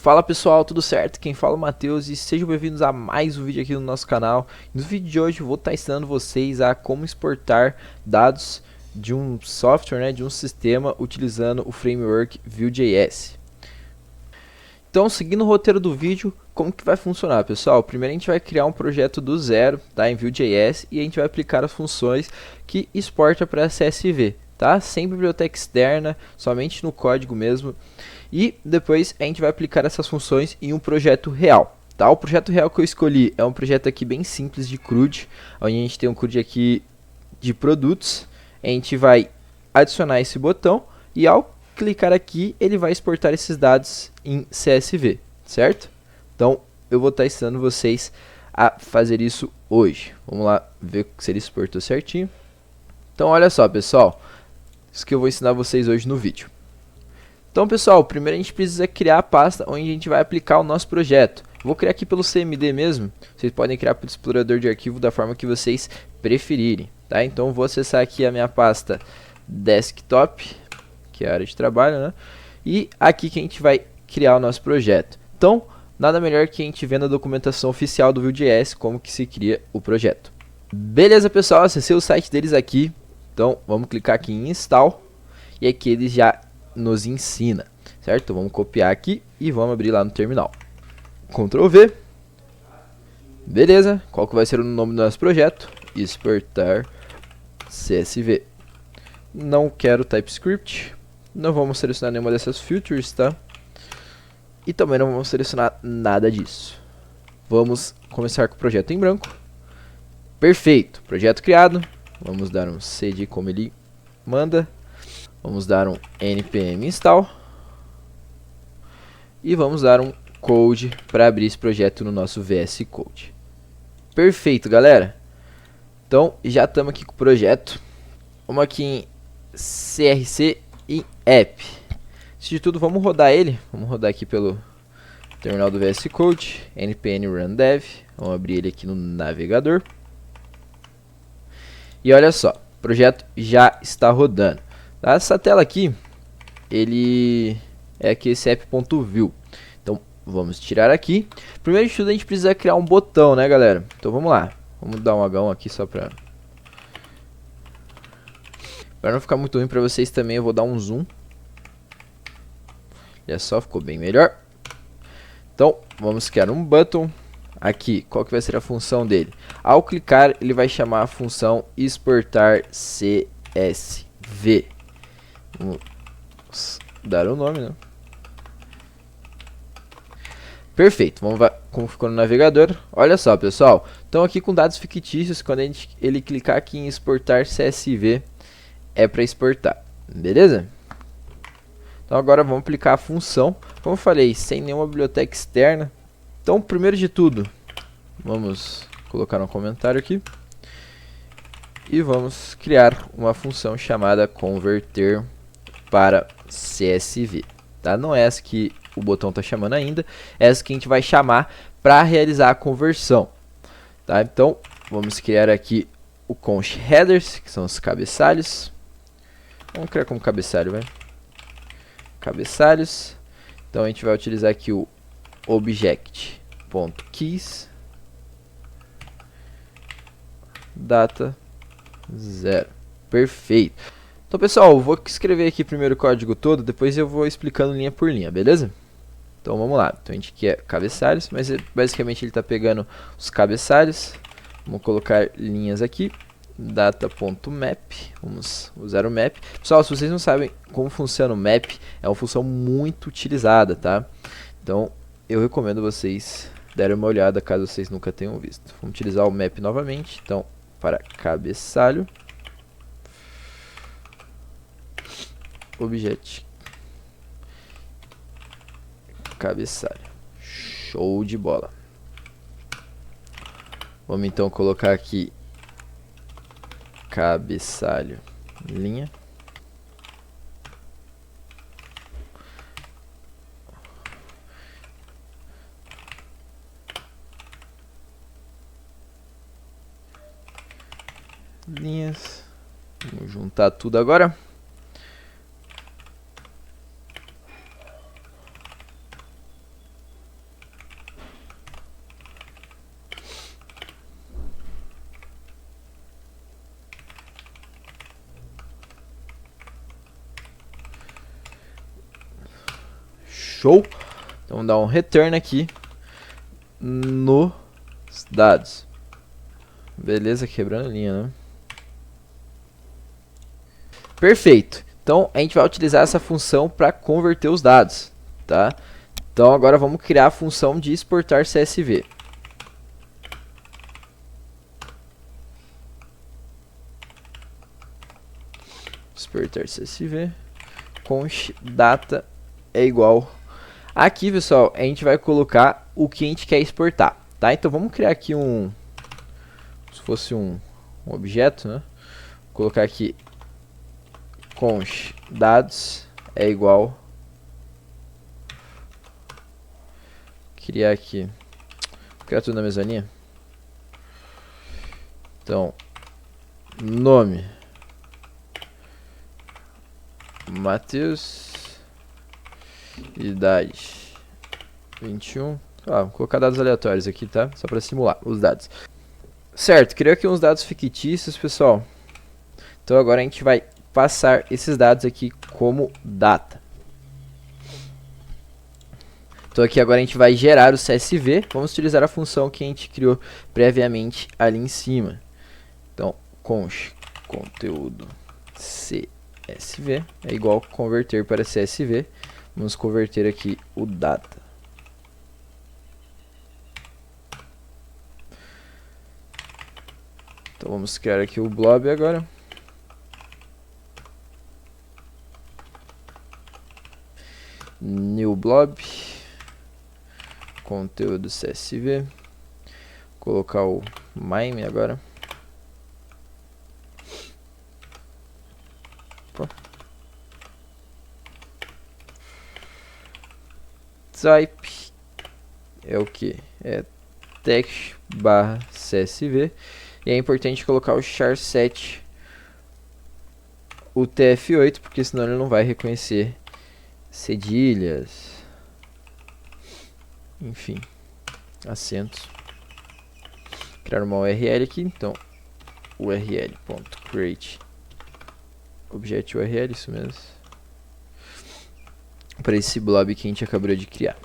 Fala pessoal, tudo certo? Quem fala é o Matheus e sejam bem-vindos a mais um vídeo aqui no nosso canal. No vídeo de hoje eu vou estar ensinando vocês a como exportar dados de um software, de um sistema utilizando o framework Vue.js. Então, seguindo o roteiro do vídeo, como que vai funcionar, pessoal? Primeiro a gente vai criar um projeto do zero, tá, em Vue.js, e a gente vai aplicar as funções que exporta para CSV, tá? Sem biblioteca externa, somente no código mesmo. E depois a gente vai aplicar essas funções em um projeto real, tá? O projeto real que eu escolhi é um projeto aqui bem simples de CRUD, onde a gente tem um CRUD aqui de produtos. A gente vai adicionar esse botão e ao clicar aqui ele vai exportar esses dados em CSV, certo? Então eu vou estar ensinando vocês a fazer isso hoje. Vamos lá ver se ele exportou certinho. Então olha só, pessoal, isso que eu vou ensinar vocês hoje no vídeo. Então pessoal, primeiro a gente precisa criar a pasta onde a gente vai aplicar o nosso projeto. Vou criar aqui pelo CMD mesmo, vocês podem criar pelo explorador de arquivo da forma que vocês preferirem, tá? Então vou acessar aqui a minha pasta desktop, que é a área de trabalho, né? E aqui que a gente vai criar o nosso projeto. Então, nada melhor que a gente ver na documentação oficial do Vue.js como que se cria o projeto. Beleza pessoal, acessei o site deles aqui, então vamos clicar aqui em install, e aqui eles já nos ensina, certo? Vamos copiar aqui e vamos abrir lá no terminal. Ctrl V. Beleza, qual que vai ser o nome do nosso projeto? Exportar CSV. Não quero TypeScript, não vamos selecionar nenhuma dessas features, tá? E também não vamos selecionar nada disso. Vamos começar com o projeto em branco. Perfeito, projeto criado. Vamos dar um cd como ele manda. Vamos dar um npm install. E vamos dar um code para abrir esse projeto no nosso VS Code. Perfeito, galera. Então, já estamos aqui com o projeto. Vamos aqui em CRC e app. Antes de tudo, vamos rodar ele. Vamos rodar aqui pelo terminal do VS Code. npm run dev. Vamos abrir ele aqui no navegador. E olha só, o projeto já está rodando. Essa tela aqui, ele é aqui esse app.vue. Então, vamos tirar aqui. Primeiro de tudo, a gente precisa criar um botão, né, galera? Então, vamos lá. Vamos dar um H1 aqui só para não ficar muito ruim para vocês também, eu vou dar um zoom. Olha só, ficou bem melhor. Então, vamos criar um button. Aqui, qual que vai ser a função dele? Ao clicar, ele vai chamar a função exportar CSV. Vamos dar o nome, né? Perfeito, vamos ver como ficou no navegador. Olha só, pessoal, estão aqui com dados fictícios. Quando ele clicar aqui em exportar CSV, é para exportar, beleza? Então agora vamos aplicar a função, como eu falei, sem nenhuma biblioteca externa. Então, primeiro de tudo, vamos colocar um comentário aqui e vamos criar uma função chamada converter para CSV, tá? Não é essa que o botão está chamando ainda, é essa que a gente vai chamar para realizar a conversão, tá? Então, vamos criar aqui o const headers, que são os cabeçalhos. Vamos criar como cabeçalho, vai? Cabeçalhos. Então, a gente vai utilizar aqui o object.keys data 0. Perfeito. Então, pessoal, eu vou escrever aqui primeiro o código todo, depois eu vou explicando linha por linha, beleza? Então, vamos lá. Então, a gente quer cabeçalhos, mas basicamente ele está pegando os cabeçalhos. Vamos colocar linhas aqui. Data.map. Vamos usar o map. Pessoal, se vocês não sabem como funciona o map, é uma função muito utilizada, tá? Então, eu recomendo vocês darem uma olhada caso vocês nunca tenham visto. Vamos utilizar o map novamente. Então, para cabeçalho. Objet cabeçalho. Show de bola. Vamos então colocar aqui cabeçalho linha. Linhas. Vamos juntar tudo agora. Show! Então vamos dar um return aqui nos dados. Beleza, quebrando a linha, né? Perfeito. Então a gente vai utilizar essa função para converter os dados, tá? Então agora vamos criar a função de exportar CSV. Exportar CSV, const data é igual. Aqui, pessoal, a gente vai colocar o que a gente quer exportar, tá? Então vamos criar aqui se fosse um objeto, né? Vou colocar aqui const dados é igual. Criar aqui, vou criar tudo na mesma linha. Então, nome Matheus, idade 21. Vou colocar dados aleatórios aqui, tá? Só para simular os dados. Certo, criei aqui uns dados fictícios, pessoal. Então agora a gente vai passar esses dados aqui como data. Então aqui agora a gente vai gerar o CSV. Vamos utilizar a função que a gente criou previamente ali em cima. Então, const conteúdo CSV é igual converter para CSV. Vamos converter aqui o data. Então vamos criar aqui o blob agora. New blob. Conteúdo CSV. Colocar o MIME agora. Type é o que? É text barra CSV. E é importante colocar o char7 UTF-8, porque senão ele não vai reconhecer cedilhas, enfim, acentos. Criar uma URL aqui, então url.create objeto URL, isso mesmo, para esse blob que a gente acabou de criar.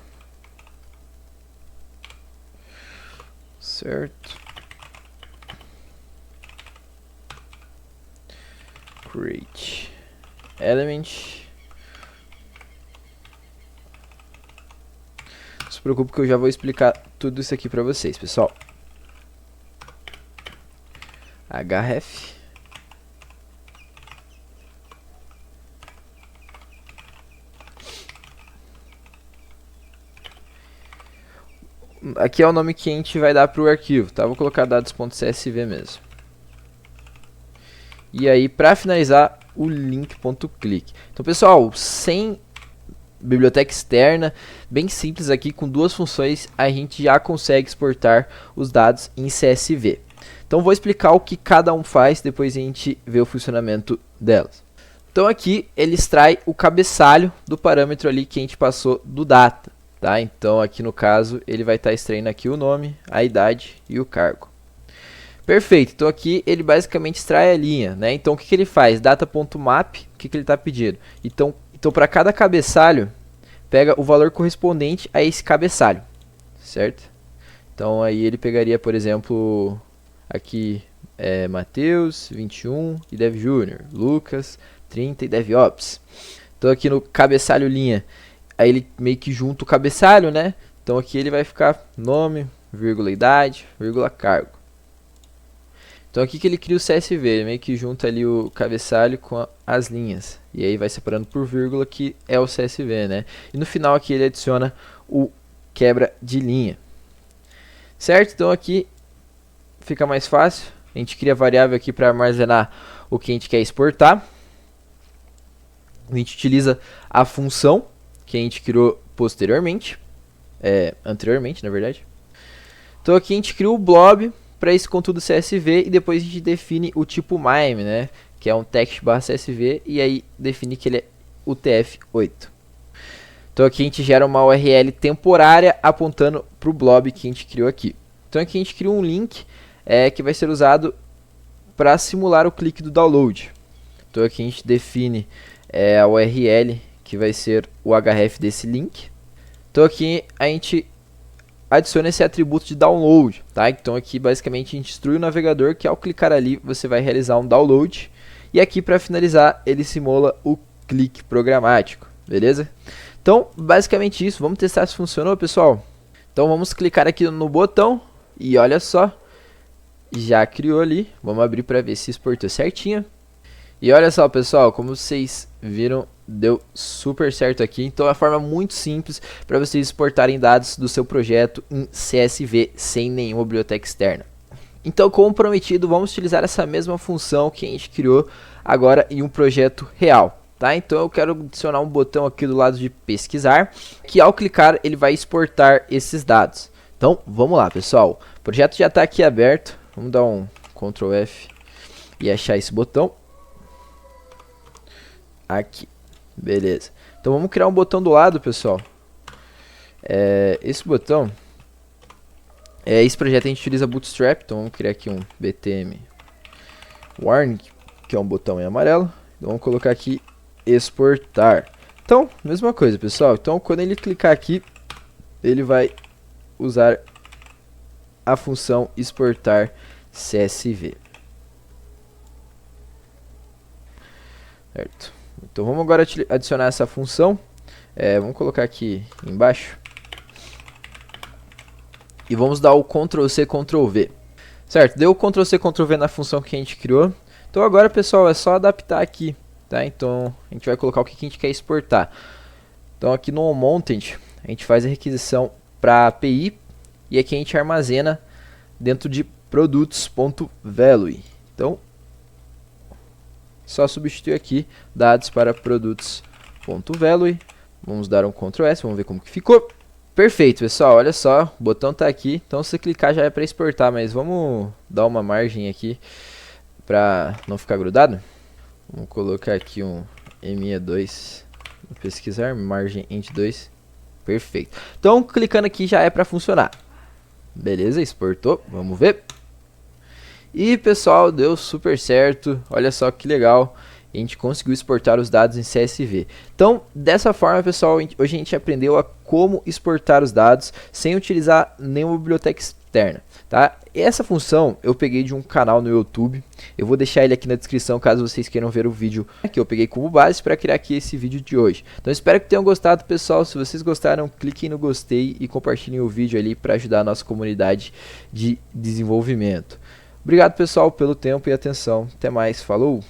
Certo. Create element. Não se preocupe que eu já vou explicar tudo isso aqui para vocês, pessoal. href aqui é o nome que a gente vai dar para o arquivo, tá? Vou colocar dados.csv mesmo. E aí, para finalizar, o link.click. Então, pessoal, sem biblioteca externa, bem simples aqui, com duas funções, a gente já consegue exportar os dados em CSV. Então, vou explicar o que cada um faz, depois a gente vê o funcionamento delas. Então, aqui, ele extrai o cabeçalho do parâmetro ali que a gente passou do data. Tá? Então, aqui no caso, ele vai estar extraindo aqui o nome, a idade e o cargo. Perfeito, então aqui ele basicamente extrai a linha, né? Então o que ele faz? Data.map, o que ele está pedindo? Então para cada cabeçalho, pega o valor correspondente a esse cabeçalho, certo? Então aí ele pegaria, por exemplo, aqui Matheus, 21 e Dev Júnior, Lucas, 30 e DevOps. Então aqui no cabeçalho linha, aí ele meio que junta o cabeçalho, né? Então aqui ele vai ficar nome, vírgula idade, vírgula cargo. Então aqui que ele cria o CSV, ele meio que junta ali o cabeçalho com as linhas. E aí vai separando por vírgula, que é o CSV, né? E no final aqui ele adiciona o quebra de linha. Certo? Então aqui fica mais fácil. A gente cria a variável aqui para armazenar o que a gente quer exportar. A gente utiliza a função que a gente criou posteriormente. Anteriormente, na verdade. Então aqui a gente cria o blob para esse conteúdo CSV e depois a gente define o tipo MIME, né? Que é um text/CSV e aí define que ele é UTF-8. Então aqui a gente gera uma URL temporária apontando para o blob que a gente criou aqui. Então aqui a gente cria um link que vai ser usado para simular o clique do download. Então aqui a gente define a URL que vai ser o href desse link, Então aqui a gente adiciona esse atributo de download, tá? Então aqui basicamente a gente instrui o navegador que ao clicar ali você vai realizar um download. E aqui para finalizar ele simula o clique programático, beleza? Então basicamente isso, vamos testar se funcionou, pessoal. Então vamos clicar aqui no botão e olha só, já criou ali. Vamos abrir para ver se exportou certinho. E olha só, pessoal, como vocês viram, deu super certo aqui. Então é uma forma muito simples para vocês exportarem dados do seu projeto em CSV sem nenhuma biblioteca externa. Então, como prometido, vamos utilizar essa mesma função que a gente criou agora em um projeto real. Tá? Então eu quero adicionar um botão aqui do lado de pesquisar, que ao clicar ele vai exportar esses dados. Então vamos lá, pessoal, o projeto já está aqui aberto, vamos dar um Ctrl F e achar esse botão. Aqui, beleza. Então vamos criar um botão do lado, pessoal. Esse botão, esse projeto a gente utiliza Bootstrap, então vamos criar aqui um BTM Warning, que é um botão em amarelo. Então vamos colocar aqui exportar. Então, mesma coisa, pessoal. Então, quando ele clicar aqui, ele vai usar a função exportar CSV. Certo. Então, vamos agora adicionar essa função. Vamos colocar aqui embaixo. E vamos dar o Ctrl C, Ctrl V. Certo, deu o Ctrl C, Ctrl V na função que a gente criou. Então agora, pessoal, é só adaptar aqui, tá? Então a gente vai colocar o que a gente quer exportar. Então aqui no onMounted, a gente faz a requisição para API e aqui a gente armazena dentro de produtos.value. Então só substituir aqui dados para produtos.value. Vamos dar um Ctrl S, vamos ver como que ficou. Perfeito, pessoal, olha só, o botão está aqui, então se clicar já é para exportar, mas vamos dar uma margem aqui para não ficar grudado. Vamos colocar aqui um ME2, vou pesquisar, margem int 2, perfeito. Então clicando aqui já é para funcionar. Beleza, exportou, vamos ver. E pessoal, deu super certo, olha só que legal. A gente conseguiu exportar os dados em CSV. Então, dessa forma, pessoal, hoje a gente aprendeu a como exportar os dados sem utilizar nenhuma biblioteca externa, tá? Essa função eu peguei de um canal no YouTube. Eu vou deixar ele aqui na descrição caso vocês queiram ver o vídeo que eu peguei como base para criar aqui esse vídeo de hoje. Então, espero que tenham gostado, pessoal. Se vocês gostaram, cliquem no gostei e compartilhem o vídeo ali para ajudar a nossa comunidade de desenvolvimento. Obrigado, pessoal, pelo tempo e atenção. Até mais. Falou!